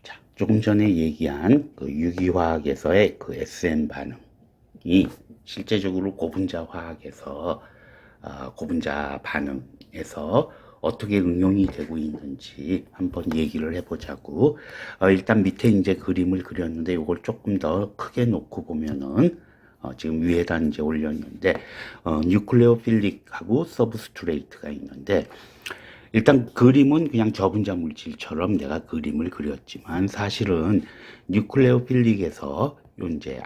자, 조금 전에 얘기한 그 유기화학에서의 그 SM 반응이 실제적으로 고분자 화학에서 고분자 반응에서 어떻게 응용이 되고 있는지 한번 얘기를 해보자고. 일단 밑에 이제 그림을 그렸는데 이걸 조금 더 크게 놓고 보면은 지금 위에다 이제 올렸는데 뉴클레오필릭하고 서브스트레이트가 있는데, 일단 그림은 그냥 저분자 물질처럼 내가 그림을 그렸지만 사실은 뉴클레오필릭에서 요 이제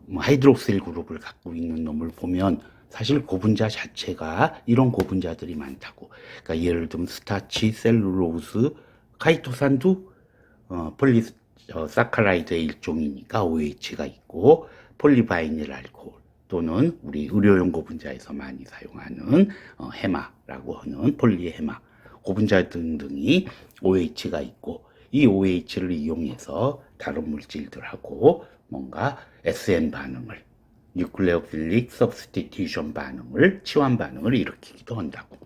뭐 하이드록실 그룹을 갖고 있는 놈을 보면 사실 고분자 자체가 이런 고분자들이 많다고. 그러니까 예를 들면 스타치, 셀룰로스, 카이토산도 사카라이드의 일종이니까 OH가 있고, 폴리바이닐 알코올 또는 우리 의료용 고분자에서 많이 사용하는 해마라고 하는 폴리해마 고분자 등등이 OH가 있고, 이 OH를 이용해서 다른 물질들하고 뭔가 SN 반응을, 뉴클레오필릭 서브스티튜션 반응을, 치환 반응을 일으키기도 한다고.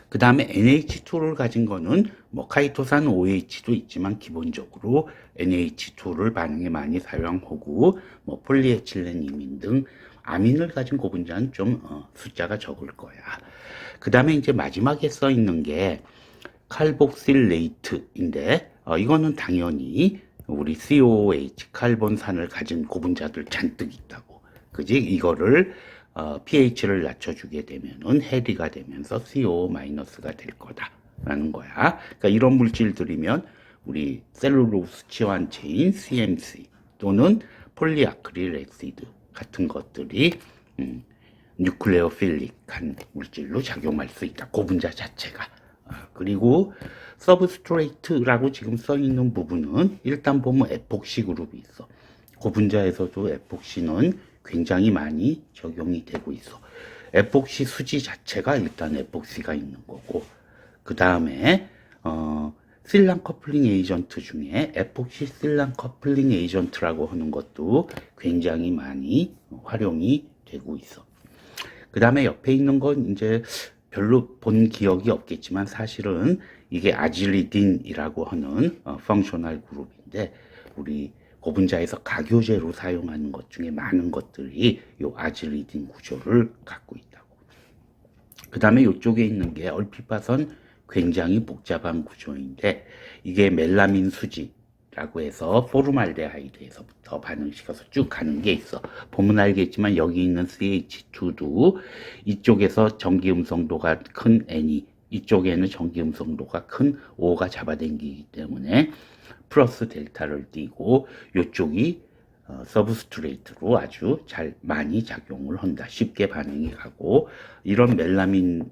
그 다음에 NH2를 가진 거는 뭐 카이토산 OH도 있지만 기본적으로 NH2를 반응에 많이 사용하고, 뭐 폴리에틸렌 이민 등 아민을 가진 고분자는 좀 숫자가 적을 거야. 그 다음에 이제 마지막에 써 있는 게 칼복실레이트인데, 이거는 당연히 우리 COOH 칼본산을 가진 고분자들 잔뜩 있다고. 그지? 이거를 pH를 낮춰주게 되면은 해리가 되면서 CO-가 될 거다라는 거야. 그러니까 이런 물질들이면 우리 셀룰로스 치환 체인 CMC 또는 폴리아크릴 엑시드 같은 것들이 뉴클레오필릭한 물질로 작용할 수 있다. 고분자 자체가. 그리고 서브스트레이트라고 지금 써 있는 부분은 일단 보면 에폭시 그룹이 있어. 고분자에서도 에폭시는 굉장히 많이 적용이 되고 있어. 에폭시 수지 자체가 일단 에폭시가 있는 거고, 그 다음에 실란 커플링 에이전트 중에 에폭시 실란 커플링 에이전트라고 하는 것도 굉장히 많이 활용이 되고 있어. 그 다음에 옆에 있는 건 이제 별로 본 기억이 없겠지만 사실은 이게 아질리딘이라고 하는 펑셔널 그룹인데, 우리 고분자에서 가교제로 사용하는 것 중에 많은 것들이 이 아질리딘 구조를 갖고 있다고. 그 다음에 이쪽에 있는 게 얼핏 봐선 굉장히 복잡한 구조인데, 이게 멜라민 수지라고 해서 포르말데하이드에서부터 반응시켜서 쭉 가는 게 있어. 보면 알겠지만 여기 있는 CH2도 이쪽에서 전기 음성도가 큰 N이, 이쪽에는 전기 음성도가 큰 O가 잡아당기기 때문에 플러스 델타를 띄고, 이쪽이 서브스트레이트로 아주 잘 많이 작용을 한다. 쉽게 반응이 가고, 이런 멜라민을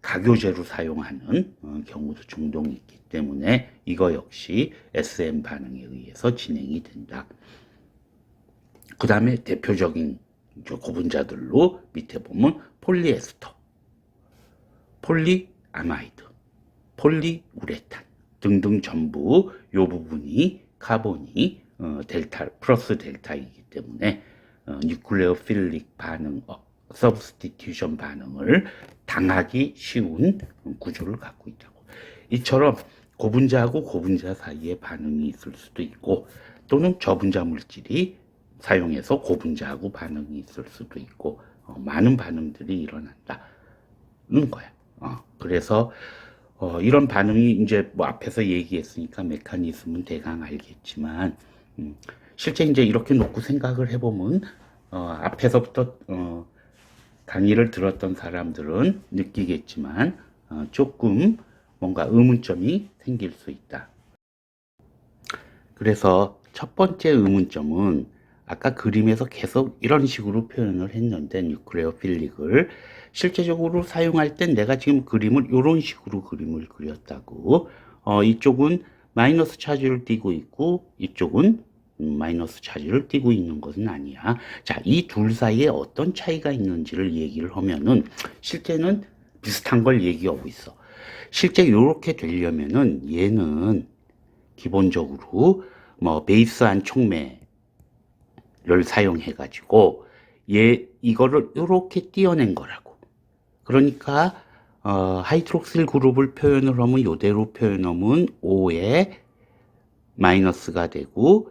가교제로 사용하는 경우도 종종 있기 때문에 이거 역시 SM 반응에 의해서 진행이 된다. 그 다음에 대표적인 고분자들로 밑에 보면 폴리에스터, 폴리아마이드, 폴리우레탄 등등 전부 이 부분이 카본이 델타 플러스 델타이기 때문에 뉴클레오필릭 반응, 서브스티튜션 반응을 당하기 쉬운 구조를 갖고 있다고. 이처럼 고분자하고 고분자 사이에 반응이 있을 수도 있고, 또는 저분자 물질이 사용해서 고분자하고 반응이 있을 수도 있고, 많은 반응들이 일어난다는 거야. 그래서 이런 반응이 이제 뭐 앞에서 얘기했으니까 메커니즘은 대강 알겠지만, 실제 이제 이렇게 놓고 생각을 해보면 앞에서부터 강의를 들었던 사람들은 느끼겠지만 조금 뭔가 의문점이 생길 수 있다. 그래서 첫 번째 의문점은 아까 그림에서 계속 이런 식으로 표현을 했는데, 뉴클레오필릭을 실제적으로 사용할 땐 내가 지금 그림을 이런 식으로 그림을 그렸다고. 이쪽은 마이너스 차지를 띠고 있고 이쪽은 마이너스 차지를 띠고 있는 것은 아니야. 자, 이 둘 사이에 어떤 차이가 있는지를 얘기를 하면은 실제는 비슷한 걸 얘기하고 있어. 실제 이렇게 되려면은 얘는 기본적으로 뭐 베이스한 촉매를 사용해 가지고 이거를 이렇게 띄어낸 거라고. 그러니까 하이드록실 그룹을 표현을 하면 요대로 표현하면 O에 마이너스가 되고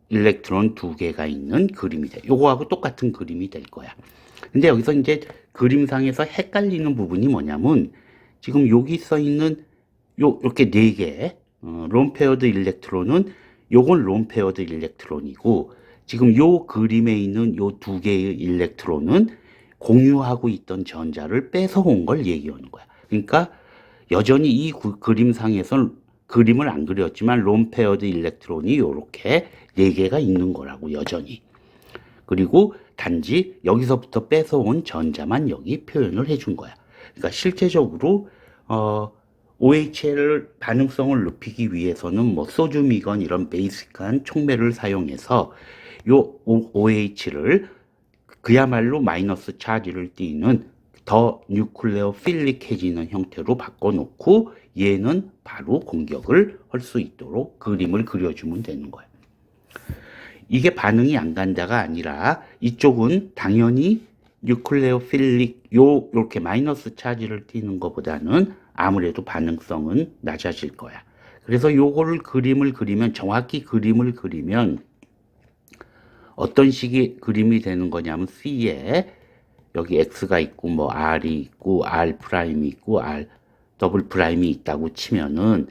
일렉트론 두 개가 있는 그림이 돼. 요거하고 똑같은 그림이 될 거야. 근데 여기서 이제 그림상에서 헷갈리는 부분이 뭐냐면 지금 여기 써 있는 이렇게 네 개, 론페어드 일렉트론은 요건 론페어드 일렉트론이고 지금 요 그림에 있는 요 두 개의 일렉트론은 공유하고 있던 전자를 뺏어온 걸 얘기하는 거야. 그러니까 여전히 이 그림상에선 그림을 안 그렸지만 론페어드 일렉트론이 이렇게 네 개가 있는 거라고 여전히. 그리고 단지 여기서부터 뺏어온 전자만 여기 표현을 해준 거야. 그러니까 실제적으로 OHL 반응성을 높이기 위해서는 뭐 소듐이건 이런 베이직한 촉매를 사용해서 요 OH를 그야말로 마이너스 차지를 띠는 더 뉴클레어 필릭해지는 형태로 바꿔놓고 얘는 바로 공격을 할 수 있도록 그림을 그려주면 되는 거예요. 이게 반응이 안 간다가 아니라 이쪽은 당연히 뉴클레어 필릭 요렇게 마이너스 차지를 띠는 것보다는 아무래도 반응성은 낮아질 거야. 그래서 요거를 그림을 그리면 정확히 그림을 그리면 어떤 식의 그림이 되는 거냐면 C에 여기 X가 있고 뭐 R이 있고 R 프라임이 있고 R 더블 프라임이 있다고 치면은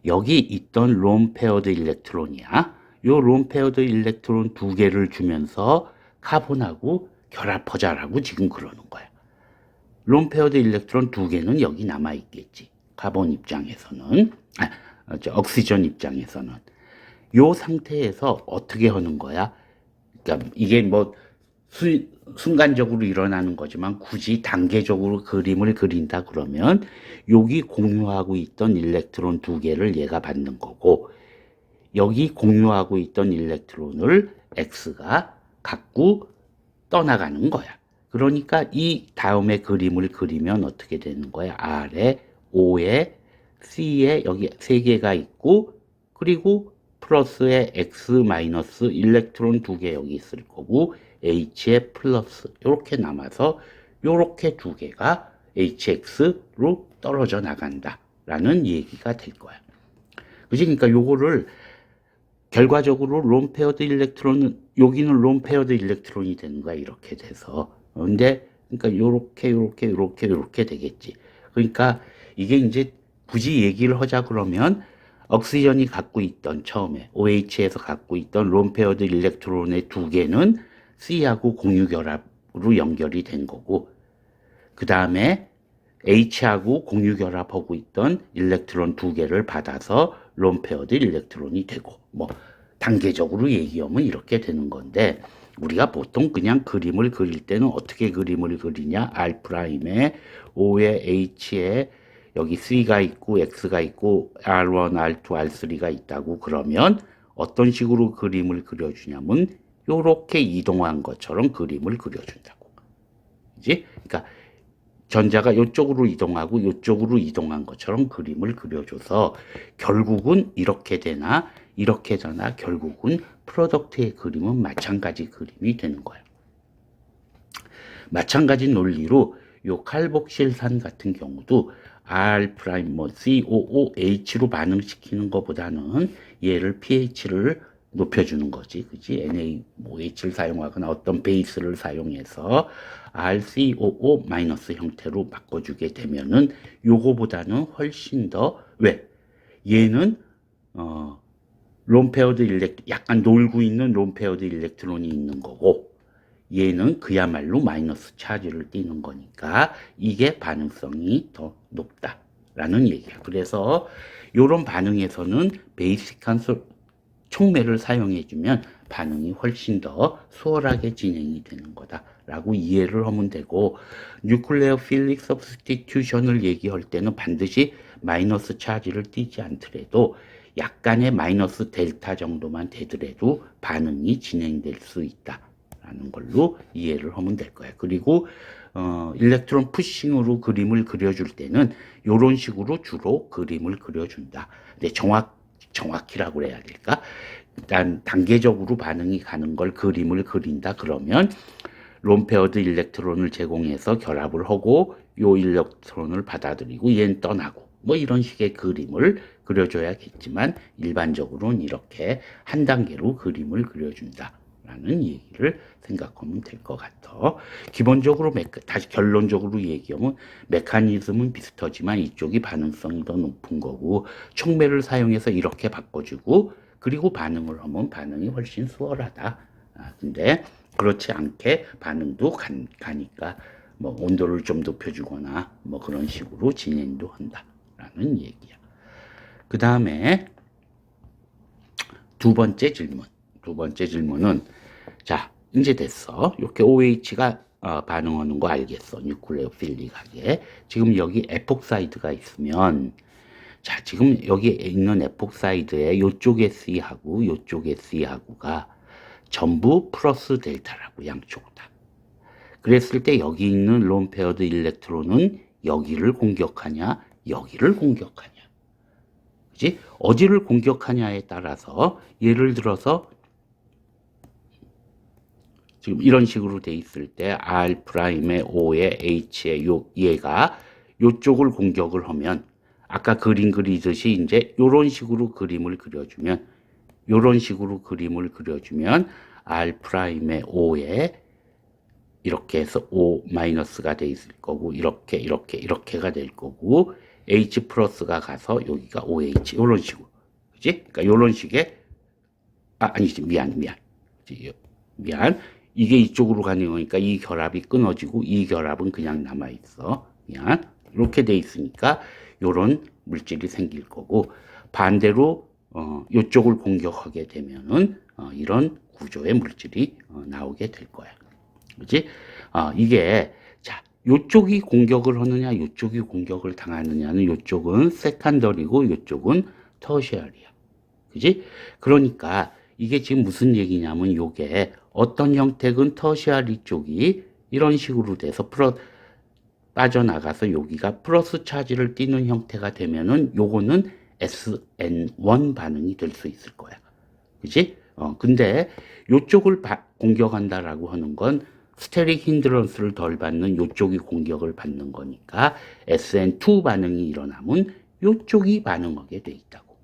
여기 있던 론페어드 일렉트론이야. 요 론페어드 일렉트론 두 개를 주면서 카본하고 결합하자라고 지금 그러는 거야. 론페어드 일렉트론 두 개는 여기 남아 있겠지. 카본 입장에서는 옥시전 입장에서는 요 상태에서 어떻게 하는 거야? 그러니까 이게 뭐 순간적으로 일어나는 거지만 굳이 단계적으로 그림을 그린다 그러면 여기 공유하고 있던 일렉트론 두 개를 얘가 받는 거고 여기 공유하고 있던 일렉트론을 X가 갖고 떠나가는 거야. 그러니까 이 다음에 그림을 그리면 어떻게 되는 거야? R에 O에 C에 여기 세 개가 있고 그리고 플러스에 X 마이너스 일렉트론 두 개 여기 있을 거고 H에 플러스 이렇게 남아서 이렇게 두 개가 HX로 떨어져 나간다 라는 얘기가 될 거야. 그치? 그러니까 요거를 결과적으로 론페어드 일렉트론은 여기는 론페어드 일렉트론이 되는 거야. 이렇게 돼서. 근데 그러니까 요렇게 되겠지. 그러니까 이게 이제 굳이 얘기를 하자 그러면 옥시전이 갖고 있던 처음에 OH에서 갖고 있던 론페어드 일렉트론의 두 개는 C하고 공유 결합으로 연결이 된 거고 그 다음에 H하고 공유 결합하고 있던 일렉트론 두 개를 받아서 론페어드 일렉트론이 되고 뭐 단계적으로 얘기하면 이렇게 되는 건데 우리가 보통 그냥 그림을 그릴 때는 어떻게 그림을 그리냐 R'에 O에 H에 여기 C가 있고 X가 있고 R1, R2, R3가 있다고 그러면 어떤 식으로 그림을 그려주냐면 요렇게 이동한 것처럼 그림을 그려준다고. 그지? 그러니까 전자가 이쪽으로 이동하고 이쪽으로 이동한 것처럼 그림을 그려줘서 결국은 이렇게 되나 이렇게 되나 결국은 프로덕트의 그림은 마찬가지 그림이 되는 거예요. 마찬가지 논리로 요 칼복실산 같은 경우도 R 프라임 뭐 COOH로 반응시키는 것보다는 얘를 pH를 높여주는 거지, 그지? NaOH를 사용하거나 어떤 베이스를 사용해서 RCOO 마이너스 형태로 바꿔주게 되면은 요거보다는 훨씬 더 왜? 얘는 론페어드 약간 놀고 있는 론페어드 일렉트론이 있는 거고 얘는 그야말로 마이너스 차지를 띠는 거니까 이게 반응성이 더 높다라는 얘기야. 그래서 이런 반응에서는 베이직한 촉매를 사용해주면 반응이 훨씬 더 수월하게 진행이 되는 거다라고 이해를 하면 되고 뉴클레어 필릭 서브스티튜션을 얘기할 때는 반드시 마이너스 차지를 띠지 않더라도 약간의 마이너스 델타 정도만 되더라도 반응이 진행될 수 있다. 라는 걸로 이해를 하면 될 거예요. 그리고 일렉트론 푸싱으로 그림을 그려줄 때는 이런 식으로 주로 그림을 그려준다. 근데 정확히라고 해야 될까? 일단 단계적으로 반응이 가는 걸 그림을 그린다 그러면 론페어드 일렉트론을 제공해서 결합을 하고 요 일렉트론을 받아들이고 얘는 떠나고 뭐 이런 식의 그림을 그려줘야겠지만 일반적으로는 이렇게 한 단계로 그림을 그려준다라는 얘기를 생각하면 될 것 같아. 기본적으로 다시 결론적으로 얘기하면 메커니즘은 비슷하지만 이쪽이 반응성이 더 높은 거고 촉매를 사용해서 이렇게 바꿔주고 그리고 반응을 하면 반응이 훨씬 수월하다. 근데 그렇지 않게 반응도 가니까 뭐 온도를 좀 높여주거나 뭐 그런 식으로 진행도 한다라는 얘기야. 그 다음에 두 번째 질문은 자 이제 됐어. 이렇게 OH가 반응하는 거 알겠어. 뉴클레오필릭하게. 지금 여기 에폭사이드가 있으면 자 지금 여기 있는 에폭사이드에 요쪽에 C하고 요쪽에 C하고가 전부 플러스 델타라고 양쪽 다. 그랬을 때 여기 있는 론페어드 일렉트론은 여기를 공격하냐 여기를 공격하냐 그지? 어디를 공격하냐에 따라서 예를 들어서 지금 이런 식으로 돼 있을 때 R'의 O의 H의 얘가 요쪽을 공격을 하면 아까 그림 그리듯이 이제 요런 식으로 그림을 그려주면 R'의 O에 이렇게 해서 O-가 돼 있을 거고 이렇게가 될 거고 H 플러스가 가서 여기가 OH 이런 식으로 그지? 그러니까 이런 식의 아니지 미안 이게 이쪽으로 가는 거니까 이 결합이 끊어지고 이 결합은 그냥 남아 있어 미안 이렇게 돼 있으니까 이런 물질이 생길 거고 반대로 이쪽을 공격하게 되면은 이런 구조의 물질이 나오게 될 거야. 그지? 이게 자 요쪽이 공격을 하느냐 요쪽이 공격을 당하느냐는 요쪽은 세컨더리고 요쪽은 터시아리야. 그지? 그러니까 이게 지금 무슨 얘기냐면 요게 어떤 형태는 터시아리 쪽이 이런 식으로 돼서 빠져나가서 여기가 플러스 차지를 띠는 형태가 되면은 요거는 SN1 반응이 될 수 있을 거야. 그지? 근데 요쪽을 공격한다라고 하는 건 스테릭 힌드런스를 덜 받는 요쪽이 공격을 받는 거니까 SN2 반응이 일어나면 요쪽이 반응하게 돼 있다고.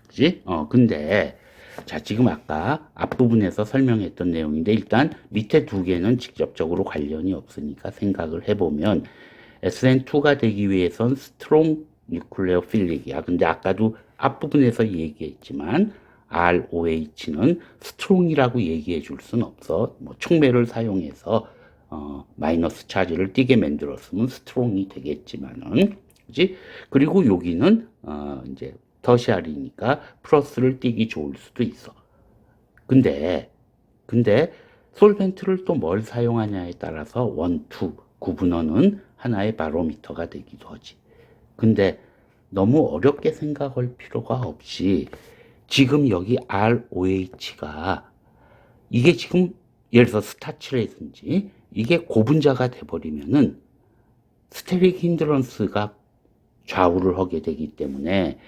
그지? 근데 자 지금 아까 앞부분에서 설명했던 내용인데 일단 밑에 두 개는 직접적으로 관련이 없으니까 생각을 해보면 SN2가 되기 위해선 스트롱 뉴클레오필릭이야. 근데 아까도 앞부분에서 얘기했지만 ROH는 스트롱이라고 얘기해 줄 순 없어. 뭐 촉매를 사용해서 마이너스 차지를 띠게 만들었으면 스트롱이 되겠지만은 그지? 그리고 여기는 이제 터시아리니까 플러스를 띠기 좋을 수도 있어. 근데 솔벤트를 또 뭘 사용하냐에 따라서 1, 2 구분하는 하나의 바로미터가 되기도 하지. 근데 너무 어렵게 생각할 필요가 없이 지금 여기 ROH가 이게 지금 예를 들어서 스타치라든지 이게 고분자가 돼버리면은 스테릭 힌드런스가 좌우를 하게 되기 때문에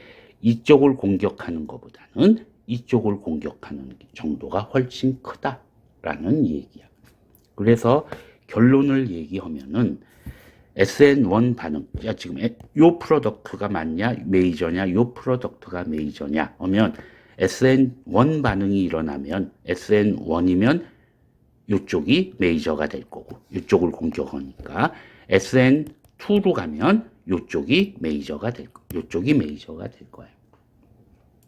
이쪽을 공격하는 것보다는 이쪽을 공격하는 정도가 훨씬 크다라는 얘기야. 그래서 결론을 얘기하면은 SN1 반응, 야 지금 요 프로덕트가 맞냐 메이저냐 요 프로덕트가 메이저냐 하면 SN1 반응이 일어나면 SN1이면 요쪽이 메이저가 될 거고 요쪽을 공격하니까 SN2로 가면 요쪽이 메이저가 될 거야.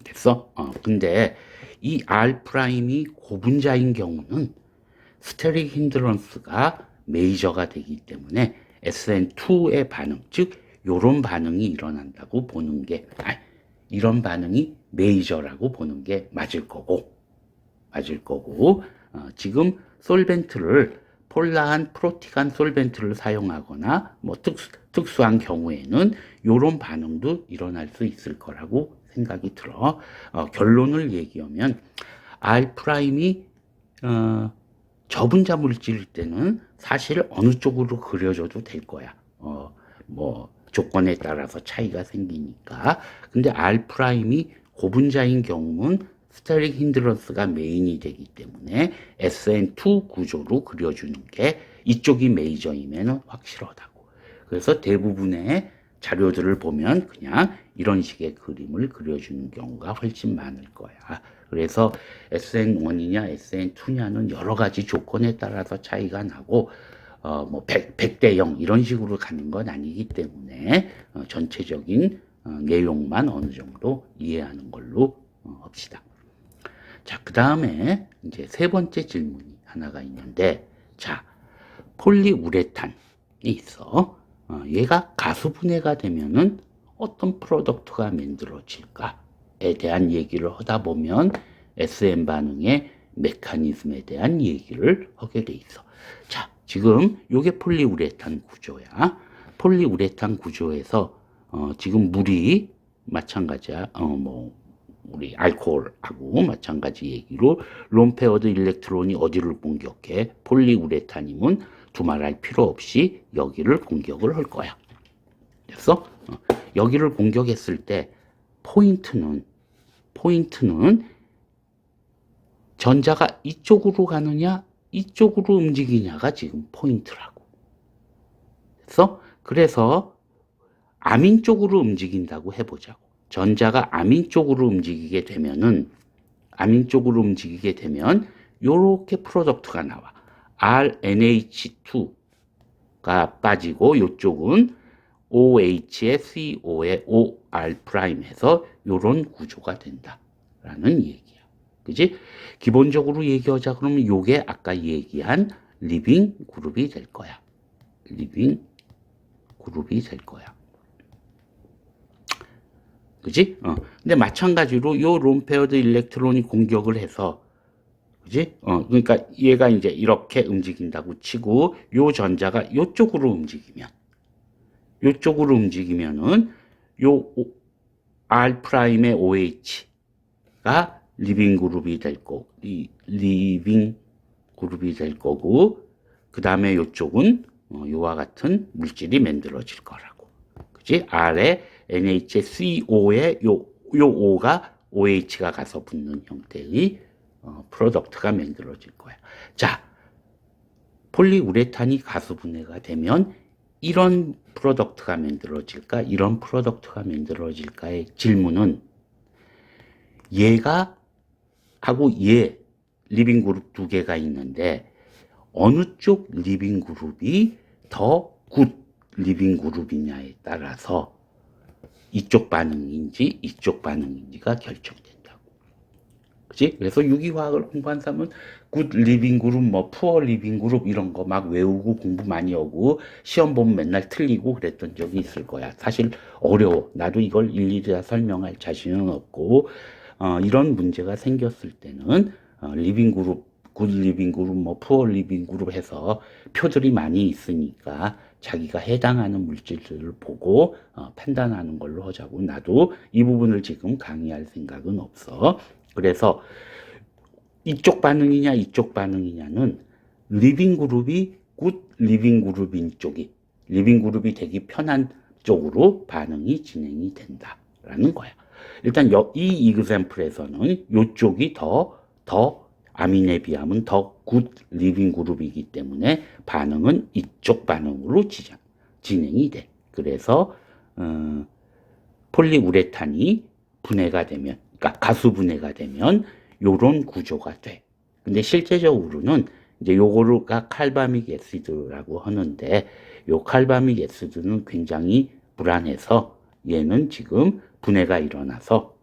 됐어? 근데 이 R'이 고분자인 경우는 스테릭 힌드런스가 메이저가 되기 때문에 SN2의 반응, 즉 요런 반응이 일어난다고 보는 게 이런 반응이 메이저라고 보는 게 맞을 거고 지금 솔벤트를 폴라한 프로틱한 솔벤트를 사용하거나 뭐 특수한 경우에는 요런 반응도 일어날 수 있을 거라고 생각이 들어. 결론을 얘기하면 R'이 저분자 물질일 때는 사실 어느 쪽으로 그려줘도 될 거야. 뭐 조건에 따라서 차이가 생기니까. 근데 R'이 고분자인 경우는 스테릭 힌드런스가 메인이 되기 때문에 SN2 구조로 그려주는 게 이쪽이 메이저이면 확실하다고. 그래서 대부분의 자료들을 보면 그냥 이런 식의 그림을 그려주는 경우가 훨씬 많을 거야. 그래서 SN1이냐 SN2냐는 여러 가지 조건에 따라서 차이가 나고 뭐 100대 0 이런 식으로 가는 건 아니기 때문에 전체적인 내용만 어느 정도 이해하는 걸로 합시다. 자, 그 다음에 이제 세 번째 질문이 하나가 있는데, 자, 폴리우레탄이 있어. 얘가 가수분해가 되면은 어떤 프로덕트가 만들어질까에 대한 얘기를 하다 보면 SN 반응의 메커니즘에 대한 얘기를 하게 돼 있어. 자, 지금 요게 폴리우레탄 구조야. 폴리우레탄 구조에서 지금 물이 마찬가지야. 우리 알코올하고 마찬가지 얘기로 론페어드 일렉트론이 어디를 공격해? 폴리우레탄이면 두말할 필요 없이 여기를 공격을 할 거야. 됐어? 여기를 공격했을 때 포인트는 전자가 이쪽으로 가느냐 이쪽으로 움직이냐가 지금 포인트라고. 됐어? 그래서 아민 쪽으로 움직인다고 해보자고. 전자가 아민 쪽으로 움직이게 되면 요렇게 프로덕트가 나와. RNH2가 빠지고 요쪽은 OH에 CO에 OR' 해서 요런 구조가 된다라는 얘기야. 그지? 기본적으로 얘기하자 그러면 요게 아까 얘기한 리빙 그룹이 될 거야. 리빙 그룹이 될 거야. 그지? 근데 마찬가지로 요 론페어드 일렉트론이 공격을 해서, 그지? 그러니까 얘가 이제 이렇게 움직인다고 치고, 요 전자가 요쪽으로 움직이면은, 요 R'의 OH가 리빙 그룹이 될 거고, 그 다음에 요쪽은, 요와 같은 물질이 만들어질 거라고. 그지? R에 NH의 CO에 요 O가 OH가 가서 붙는 형태의 프로덕트가 만들어질 거야. 자, 폴리우레탄이 가수분해가 되면 이런 프로덕트가 만들어질까? 이런 프로덕트가 만들어질까의 질문은 얘가 하고 얘 리빙 그룹 두 개가 있는데 어느 쪽 리빙 그룹이 더 굿 리빙 그룹이냐에 따라서 이쪽 반응인지 이쪽 반응인지가 결정된다고. 그치? 그래서 유기화학을 공부한 사람은 굿 리빙 그룹, 뭐 푸어 리빙 그룹 이런 거 막 외우고 공부 많이 하고 시험 보면 맨날 틀리고 그랬던 적이 있을 거야. 사실 어려워. 나도 이걸 일일이 다 설명할 자신은 없고 이런 문제가 생겼을 때는 리빙 그룹, 굿 리빙 그룹, 뭐 푸어 리빙 그룹 해서 표들이 많이 있으니까 자기가 해당하는 물질들을 보고 판단하는 걸로 하자고. 나도 이 부분을 지금 강의할 생각은 없어. 그래서 이쪽 반응이냐 이쪽 반응이냐는 리빙 그룹이 굿 리빙 그룹인 쪽이 리빙 그룹이 되기 편한 쪽으로 반응이 진행이 된다라는 거야. 일단 이 example에서는 이쪽이 더 아민에 비하면 더 굿 리빙 그룹이기 때문에 반응은 이쪽 반응으로 진행이 돼. 그래서 폴리우레탄이 분해가 되면, 그러니까 가수 분해가 되면 요런 구조가 돼. 근데 실제적으로는 이제 요거가 칼바믹 애시드라고 하는데 요 칼바믹 애시드는 굉장히 불안해서 얘는 지금 분해가 일어나서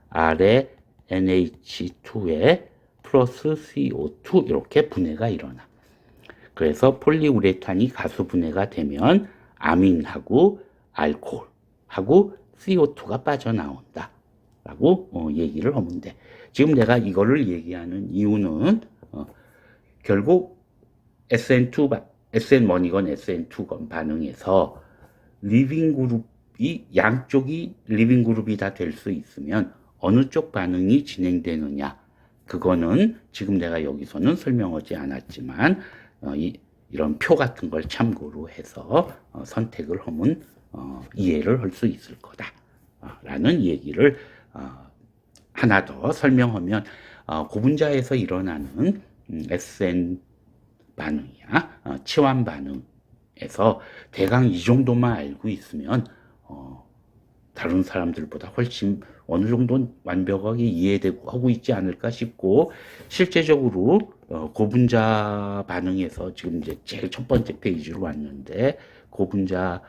R에 NH2에 플러스 CO2 이렇게 분해가 일어나. 그래서 폴리우레탄이 가수 분해가 되면 아민하고 알코올하고 CO2가 빠져나온다 라고 얘기를 하면 돼. 지금 내가 이거를 얘기하는 이유는 결국 SN1이건 SN2건 반응에서 리빙 그룹이 양쪽이 리빙 그룹이 다 될 수 있으면 어느 쪽 반응이 진행되느냐, 그거는 지금 내가 여기서는 설명하지 않았지만 이런 표 같은 걸 참고로 해서 선택을 하면 이해를 할 수 있을 거다 라는 얘기를 하나 더 설명하면 고분자에서 일어나는 SN 반응이야. 치환 반응에서 대강 이 정도만 알고 있으면 다른 사람들보다 훨씬 어느 정도는 완벽하게 이해되고 하고 있지 않을까 싶고, 실제적으로 고분자 반응에서 지금 이제 제일 첫 번째 페이지로 왔는데, 고분자의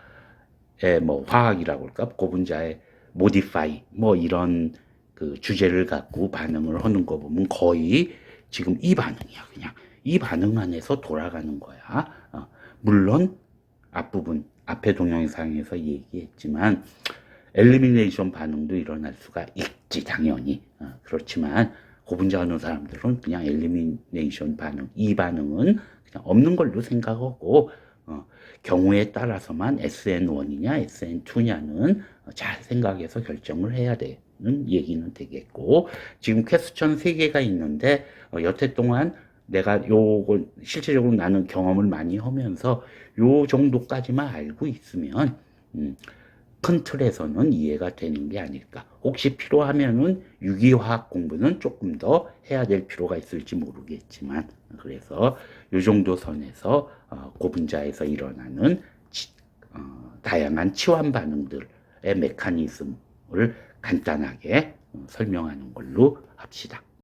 뭐 화학이라고 할까, 고분자의 모디파이 뭐 이런 그 주제를 갖고 반응을 하는 거 보면 거의 지금 이 반응이야. 그냥 이 반응 안에서 돌아가는 거야. 물론 앞부분 앞에 동영상에서 얘기했지만 엘리미네이션 반응도 일어날 수가 있지, 당연히. 그렇지만 고분자 하는 사람들은 그냥 엘리미네이션 반응, 이 반응은 그냥 없는 걸로 생각하고, 경우에 따라서만 SN1이냐 SN2냐는 잘 생각해서 결정을 해야 되는 얘기는 되겠고, 지금 퀘스천 3개가 있는데 여태 동안 내가 요거 실제적으로 나는 경험을 많이 하면서 요 정도까지만 알고 있으면 큰 틀에서는 이해가 되는 게 아닐까. 혹시 필요하면은 유기화학 공부는 조금 더 해야 될 필요가 있을지 모르겠지만, 그래서 요 정도 선에서 고분자에서 일어나는 다양한 치환 반응들의 메커니즘을 간단하게 설명하는 걸로 합시다.